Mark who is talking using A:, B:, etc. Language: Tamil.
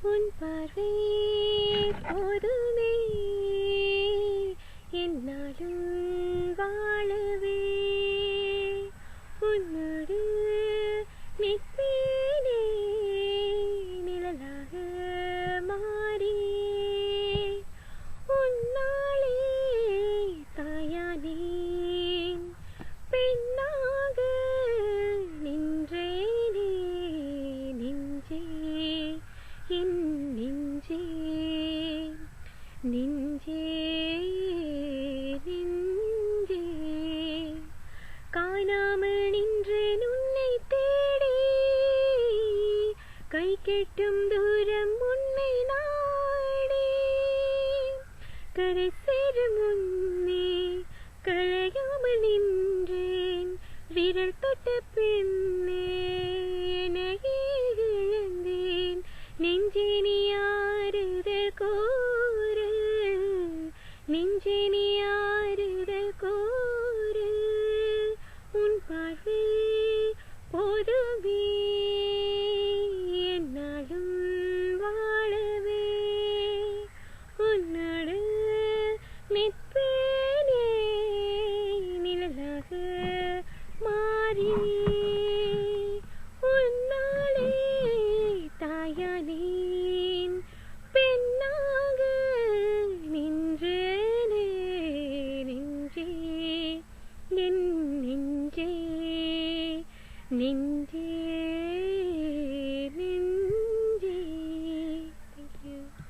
A: உன் பார்வை போதுமே என்னாலும் வாழவே உன்னோடு நிற்பேனே நிழலாக மாறி உன்னாலே தாயானேன் பெண்ணாக நின்றேனே நெஞ்சே என் நெஞ்சே நெஞ்சே நெஞ்சே காணாமல் நின்றேன் உன்னை தேடி கை கெட்டும் தூரம் உன்னை நாடி கரை சேரும் முன்னே களையாமல் நின்றேன் விரல் தொட்ட பின்னே என்னையே இழந்தேன் நெஞ்சே நீ ஆறுதல் கோரு நெஞ்சே நீ ஆறுதல் கோரு உன் பார்வை போதுமே என்னாலும் வாழவே உன்னோடு நிற்பேனே நிழலாக மாறி உன்னாலே தாயானேன் பெண்ணாக நின்றேனே நெஞ்சே என் நெஞ்சே